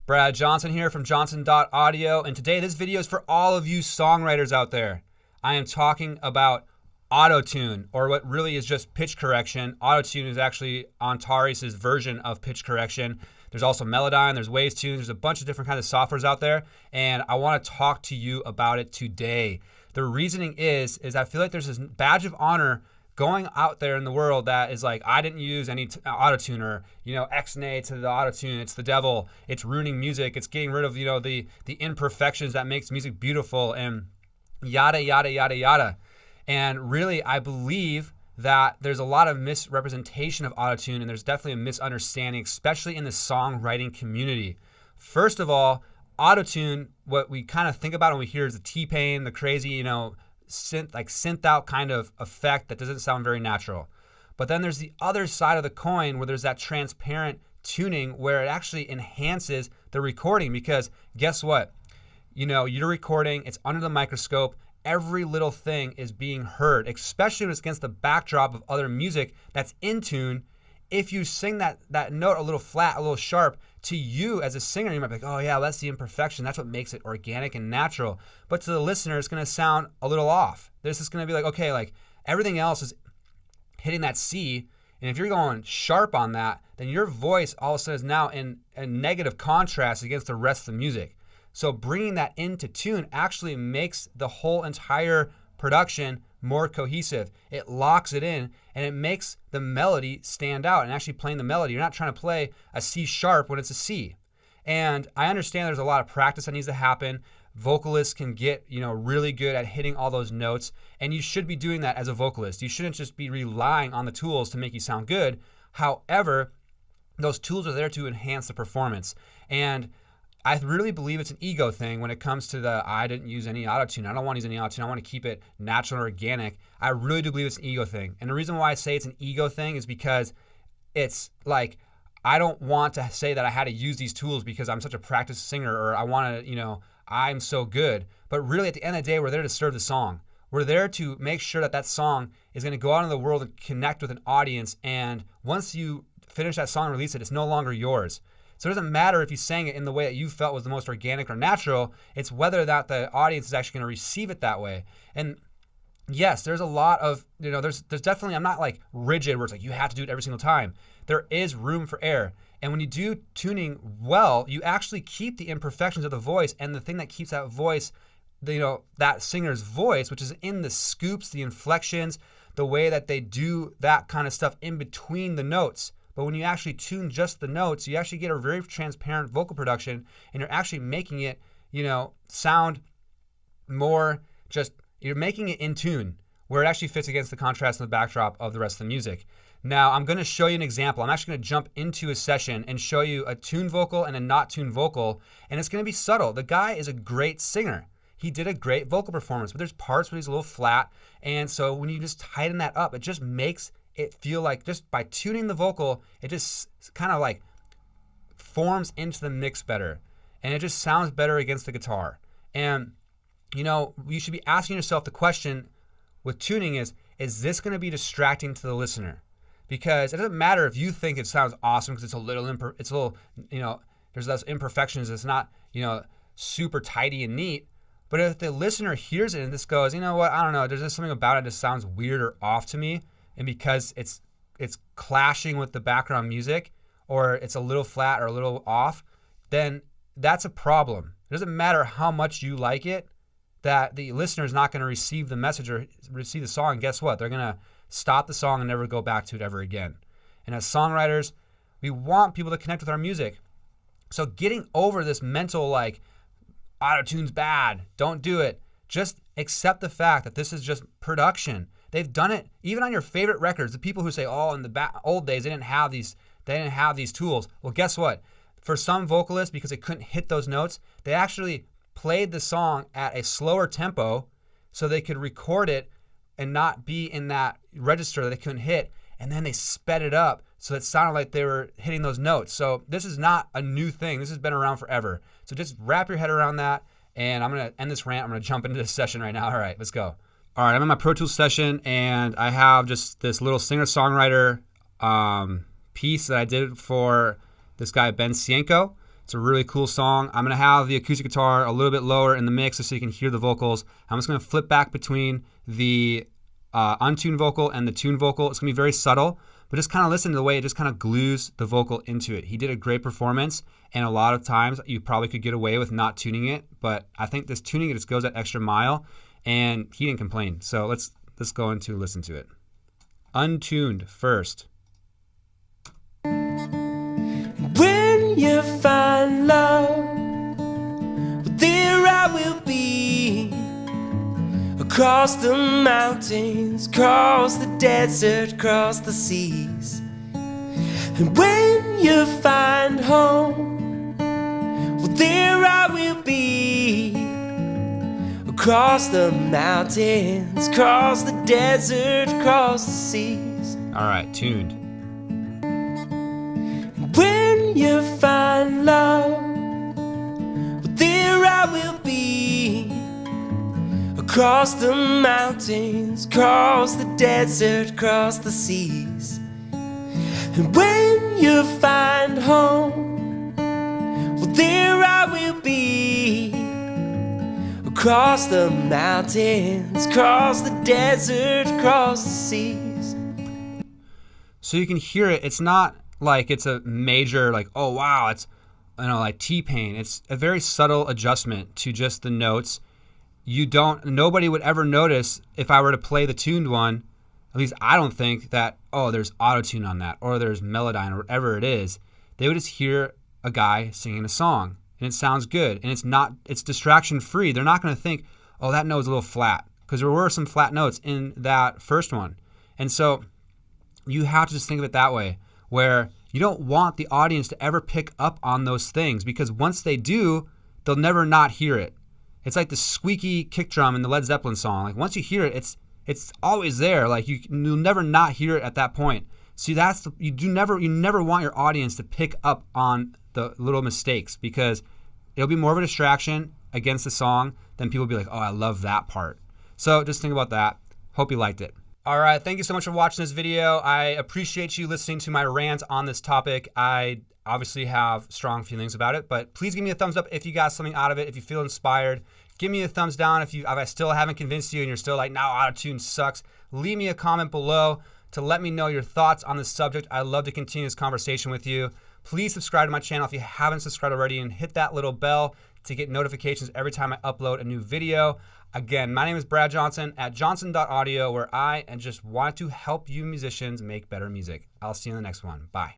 Brad Johnson here from johnson.audio, and today this video is for all of you songwriters out there. I am talking about autotune, or what really is just pitch correction. Autotune is actually Anatares' version of pitch correction. There's also Melodyne, there's Waves Tunes, there's a bunch of different kinds of softwares out there, and I want to talk to you about it today. The reasoning is I feel like there's this badge of honor going out there in the world that is like, I didn't use any autotune, or, X-nay to the autotune, it's the devil, it's ruining music, it's getting rid of, the imperfections that makes music beautiful, and yada, yada, yada, yada. And really, I believe that there's a lot of misrepresentation of autotune, and there's definitely a misunderstanding, especially in the songwriting community. First of all, autotune, what we kind of think about when we hear is the T-Pain, the crazy, synth out kind of effect that doesn't sound very natural. But then there's the other side of the coin where there's that transparent tuning where it actually enhances the recording, because guess what? You're recording, it's under the microscope, every little thing is being heard, especially when it's against the backdrop of other music that's in tune. If you sing that note a little flat, a little sharp, to you as a singer, you might be like, oh yeah, that's the imperfection. That's what makes it organic and natural. But to the listener, it's going to sound a little off. This is going to be like, okay, like everything else is hitting that C, and if you're going sharp on that, then your voice all of a sudden is now in a negative contrast against the rest of the music. So bringing that into tune actually makes the whole entire production more cohesive. It locks it in, and it makes the melody stand out. And actually playing the melody, you're not trying to play a C sharp when it's a C. And I understand there's a lot of practice that needs to happen. Vocalists can get really good at hitting all those notes, and you should be doing that as a vocalist. You shouldn't just be relying on the tools to make you sound good. However, those tools are there to enhance the performance. And I really believe it's an ego thing when it comes to I didn't use any autotune. I don't want to use any autotune. I want to keep it natural and organic. I really do believe it's an ego thing. And the reason why I say it's an ego thing is because it's like, I don't want to say that I had to use these tools because I'm such a practiced singer, or I want to, I'm so good. But really, at the end of the day, we're there to serve the song. We're there to make sure that song is going to go out into the world and connect with an audience. And once you finish that song and release it, it's no longer yours. So it doesn't matter if you sang it in the way that you felt was the most organic or natural. It's whether or not the audience is actually going to receive it that way. And yes, there's a lot of, there's definitely, I'm not like rigid where it's like you have to do it every single time. There is room for error. And when you do tuning well, you actually keep the imperfections of the voice, and the thing that keeps that voice, that singer's voice, which is in the scoops, the inflections, the way that they do that kind of stuff in between the notes. But when you actually tune just the notes, you actually get a very transparent vocal production, and you're actually making it, sound more you're making it in tune, where it actually fits against the contrast and the backdrop of the rest of the music. Now, I'm going to show you an example. I'm actually going to jump into a session and show you a tuned vocal and a not tuned vocal, and it's going to be subtle. The guy is a great singer. He did a great vocal performance, but there's parts where he's a little flat, and so when you just tighten that up, it just makes it feel like, just by tuning the vocal, it just kind of like forms into the mix better, and it just sounds better against the guitar. And you should be asking yourself the question with tuning is this going to be distracting to the listener? Because it doesn't matter if you think it sounds awesome because there's less imperfections, it's not super tidy and neat. But if the listener hears it and this goes, I don't know, there's just something about it that sounds weird or off to me, and because it's clashing with the background music, or it's a little flat or a little off, then that's a problem. It doesn't matter how much you like it, that the listener is not going to receive the message or receive the song. Guess what? They're going to stop the song and never go back to it ever again. And as songwriters, we want people to connect with our music. So getting over this mental like, autotune's bad, don't do it. Just accept the fact that this is just production. They've done it even on your favorite records. The people who say, "Oh, in the old days they didn't have these tools." Well, guess what? For some vocalists, because they couldn't hit those notes, they actually played the song at a slower tempo so they could record it and not be in that register that they couldn't hit. And then they sped it up so it sounded like they were hitting those notes. So this is not a new thing. This has been around forever. So just wrap your head around that. And I'm going to end this rant. I'm going to jump into this session right now. All right, let's go. All right, I'm in my Pro Tools session, and I have just this little singer-songwriter piece that I did for this guy, Ben Cienko. It's a really cool song. I'm going to have the acoustic guitar a little bit lower in the mix so you can hear the vocals. I'm just going to flip back between the untuned vocal and the tuned vocal. It's going to be very subtle, but just kind of listen to the way it just kind of glues the vocal into it. He did a great performance, and a lot of times you probably could get away with not tuning it, but I think this tuning it just goes that extra mile, and he didn't complain. So let's go into listen to it. Untuned first. When you find love, there I will be. Across the mountains, across the desert, across the seas. And when you find home, well, there I will be. Across the mountains, across the desert, across the seas. All right, tuned. When you find love, well, there I will be. Across the mountains, across the desert, across the seas. And when you find home, well, there I will be. Across the mountains, across the desert, across the seas. So you can hear it. It's not like it's a major, like, oh wow, it's, you know, like T-Pain. It's a very subtle adjustment to just the notes. Nobody would ever notice if I were to play the tuned one. At least I don't think that, oh, there's autotune on that, or there's Melodyne, or whatever it is. They would just hear a guy singing a song, and it sounds good, and it's distraction free. They're not going to think, oh, that note's a little flat, because there were some flat notes in that first one. And so you have to just think of it that way, where you don't want the audience to ever pick up on those things, because once they do, they'll never not hear it. It's like the squeaky kick drum in the Led Zeppelin song. Like once you hear it, it's always there. Like you'll never not hear it at that point. See, you never want your audience to pick up on the little mistakes, because it'll be more of a distraction against the song than people will be like, oh, I love that part. So just think about that. Hope you liked it. All right, thank you so much for watching this video. I appreciate you listening to my rant on this topic. I obviously have strong feelings about it, but please give me a thumbs up if you got something out of it, if you feel inspired. Give me a thumbs down if I still haven't convinced you and you're still like, no, autotune sucks. Leave me a comment below to let me know your thoughts on this subject. I'd love to continue this conversation with you. Please subscribe to my channel if you haven't subscribed already, and hit that little bell to get notifications every time I upload a new video. Again, my name is Brad Johnson at johnson.audio, where I just want to help you musicians make better music. I'll see you in the next one. Bye.